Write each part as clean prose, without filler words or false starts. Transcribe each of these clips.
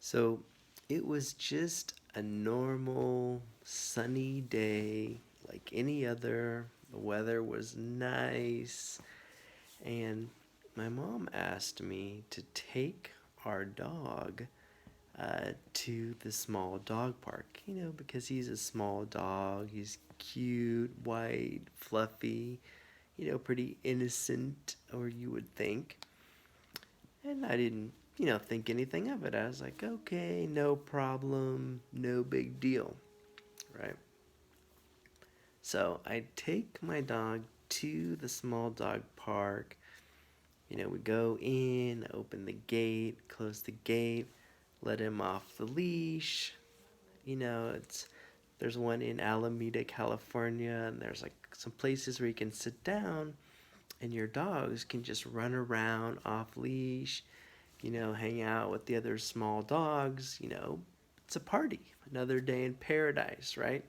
So it was just a normal sunny day like any other. The weather was nice, and my mom asked me to take our dog to the small dog park, because he's a small dog. He's cute, white, fluffy, pretty innocent, or you would think. And I didn't, think anything of it. I was like, okay, no problem, no big deal, right? So I take my dog to the small dog park. We go in, open the gate, close the gate, let him off the leash. It's there's one in Alameda, California, and there's like some places where you can sit down and your dogs can just run around off leash, hang out with the other small dogs. It's a party, another day in paradise, right?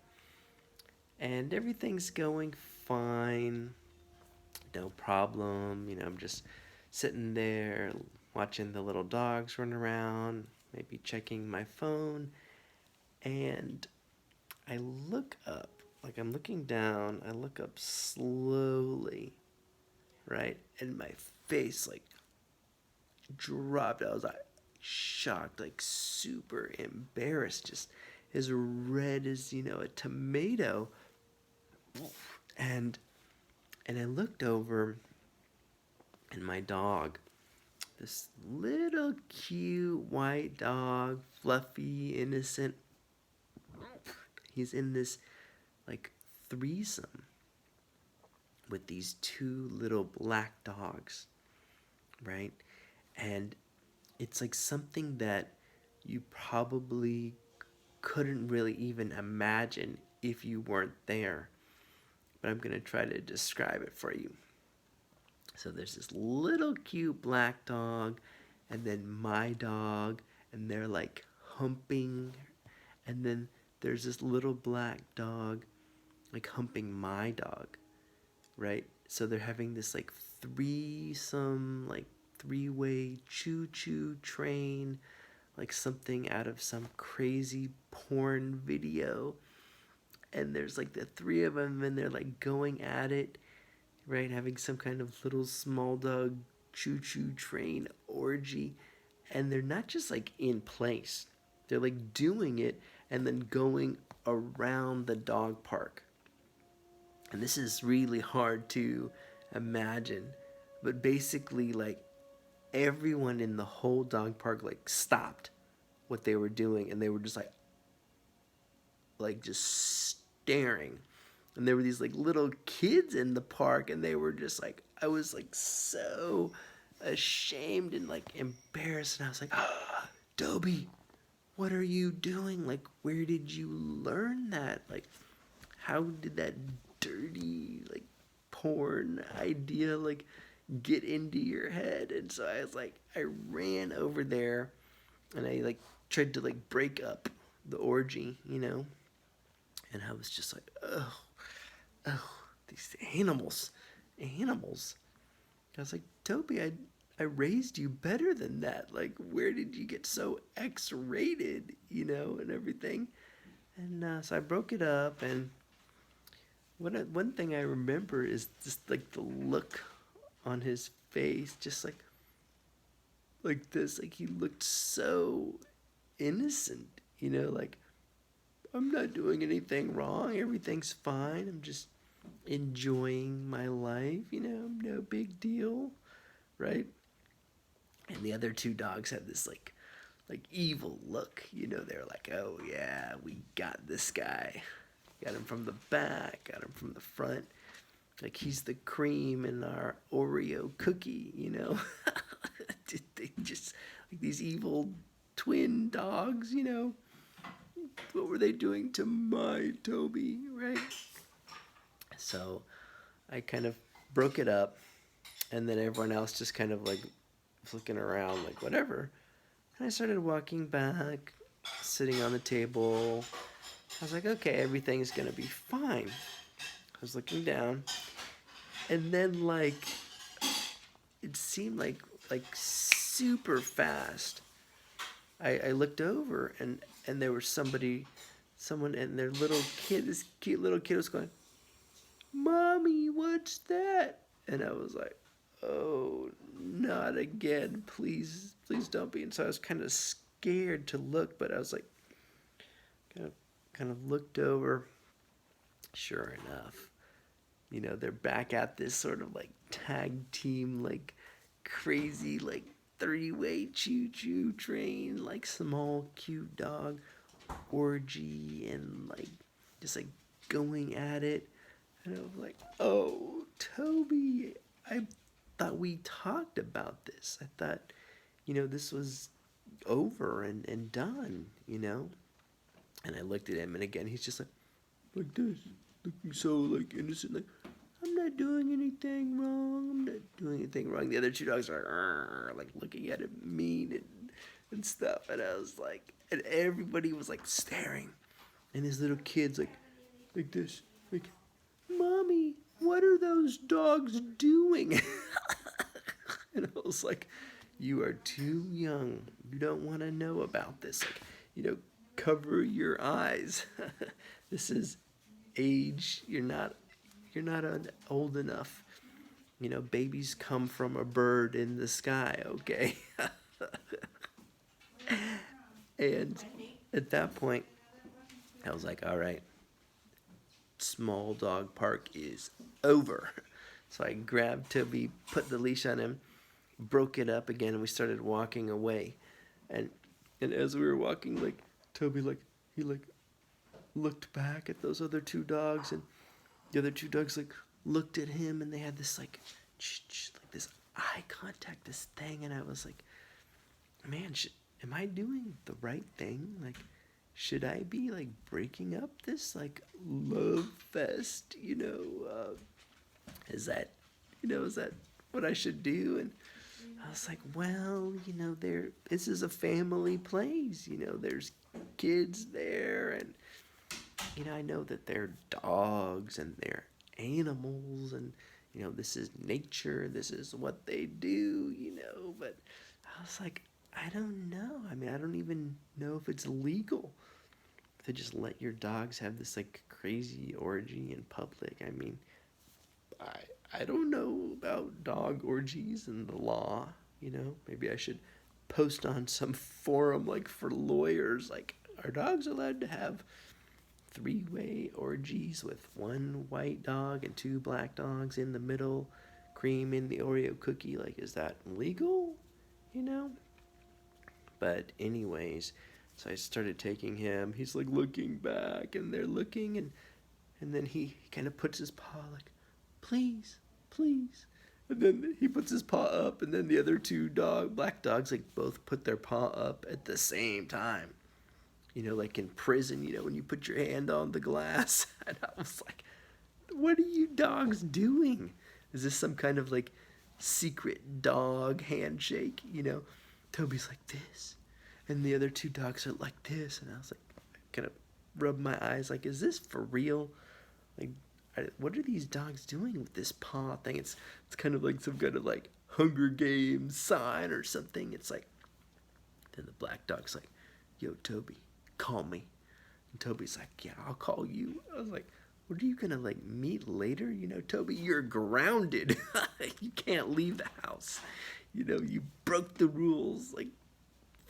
And everything's going fine, no problem. I'm just sitting there watching the little dogs run around, maybe checking my phone, and I look up, like I'm looking down, I look up slowly, right? And my face like dropped. I was like shocked, like super embarrassed, just as red as, a tomato. And I looked over, and my dog, this little cute white dog, fluffy, innocent, he's in this like threesome with these two little black dogs, right? And it's like something that you probably couldn't really even imagine if you weren't there. But I'm going to try to describe it for you. So there's this little cute black dog, and then my dog, and they're like humping. And then there's this little black dog, like humping my dog, right? So they're having this like threesome, like three-way choo-choo train, like something out of some crazy porn video. And there's like the three of them, and they're like going at it, right? Having some kind of little small dog choo choo train orgy. And they're not just like in place, they're like doing it and then going around the dog park. And this is really hard to imagine. But basically, like everyone in the whole dog park like stopped what they were doing, and they were just like just staring. And there were these like little kids in the park, and they were just like, I was like so ashamed and like embarrassed, and I was like, Dobie, what are you doing? Like, where did you learn that? Like, how did that dirty like porn idea like get into your head? And so I was like, I ran over there, and I like tried to like break up the orgy, and I was just like, oh, these animals. I was like, Toby, I raised you better than that. Like, where did you get so X-rated, and everything? And so I broke it up, and one thing I remember is just like the look on his face, just like this, like he looked so innocent, like I'm not doing anything wrong, everything's fine, I'm just enjoying my life, no big deal, right? And the other two dogs had this like evil look, they're like, oh yeah, we got this guy. Got him from the back, got him from the front. Like he's the cream in our Oreo cookie, They just like these evil twin dogs, What were they doing to my Toby, right? So I kind of broke it up, and then everyone else just kind of like looking around, like whatever. And I started walking back, sitting on the table. I was like, okay, everything's gonna be fine. I was looking down, and then like it seemed like super fast. I looked over and there was someone and their little kid, this cute little kid was going, "Mommy, what's that?" And I was like, "Oh, not again. Please don't be." And so I was kind of scared to look, but I was like, kind of, kind of looked over. Sure enough, they're back at this sort of like tag team, like crazy, like three-way choo-choo train, like small cute dog orgy, and like just like going at it. And I was like, "Oh, Toby, I thought we talked about this. I thought, this was over and done. And I looked at him, and again, he's just like this, looking so like innocent, like, "I'm not doing anything wrong. I'm not doing anything wrong." The other two dogs are like looking at him mean and stuff, and I was like, and everybody was like staring, and his little kid's like this, like, "Mommy, what are those dogs doing?" And I was like, "You are too young. You don't want to know about this. Like, cover your eyes. This is age. You're not old enough. Babies come from a bird in the sky, okay?" And at that point, I was like, "All right, small dog park is over." So I grabbed Toby, put the leash on him, broke it up again, and we started walking away. And and as we were walking, like Toby, like he like looked back at those other two dogs, and the other two dogs like looked at him, and they had this like, like this eye contact, this thing, and I was like, "Man, am I doing the right thing? Like, should I be like breaking up this like love fest? Is that what I should do?" And I was like, "Well, this is a family place. There's kids there, and I know that they're dogs and they're animals, and this is nature. This is what they do. But I was like, I don't know. I mean, I don't even know if it's legal to just let your dogs have this like crazy orgy in public. I mean, I don't know about dog orgies and the law. Maybe I should post on some forum like for lawyers. Like, are dogs allowed to have three-way orgies with one white dog and two black dogs in the middle, cream in the Oreo cookie? Like, is that legal? You know? But anyways, so I started taking him. He's like looking back, and they're looking, and then he kind of puts his paw like, "Please, please." And then he puts his paw up, and then the other two black dogs, like both put their paw up at the same time. Like in prison, when you put your hand on the glass. And I was like, "What are you dogs doing? Is this some kind of like secret dog handshake?" Toby's like this, and the other two dogs are like this, and I was like, kind of rub my eyes, like, "Is this for real? Like, what are these dogs doing with this paw thing?" It's kind of like some kind of like Hunger Games sign or something. It's like, then the black dog's like, "Yo, Toby, call me." And Toby's like, "Yeah, I'll call you." I was like, "What are you gonna like meet later? Toby, you're grounded. You can't leave the house. You broke the rules. Like,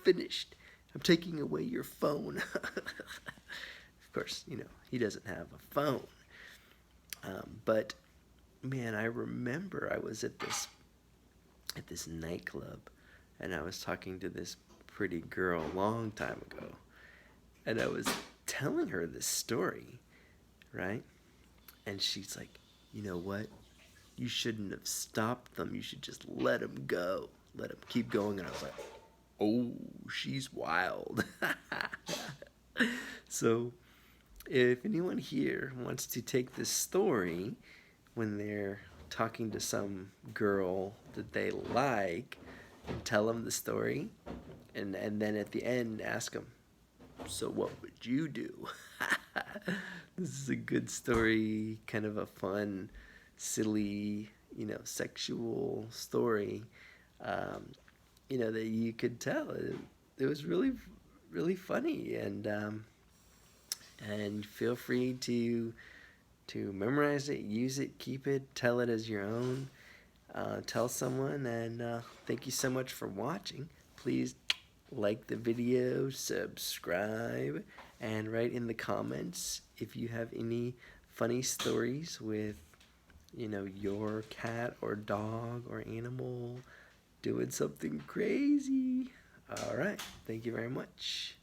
finished. I'm taking away your phone." Of course, he doesn't have a phone. But man, I remember I was at this nightclub, and I was talking to this pretty girl a long time ago, and I was telling her this story, right? And she's like, "You know what? You shouldn't have stopped them. You should just let them go. Let them keep going." And I was like, "Oh, she's wild." So, if anyone here wants to take this story when they're talking to some girl that they like, and tell them the story, and then at the end ask them, "So what would you do?" This is a good story, kind of a fun, silly, sexual story, that you could tell. it was really really funny, and feel free to memorize it, use it, keep it, tell it as your own. Tell someone, and thank you so much for watching. Please like the video, subscribe, and write in the comments if you have any funny stories with, your cat or dog or animal doing something crazy. All right, thank you very much.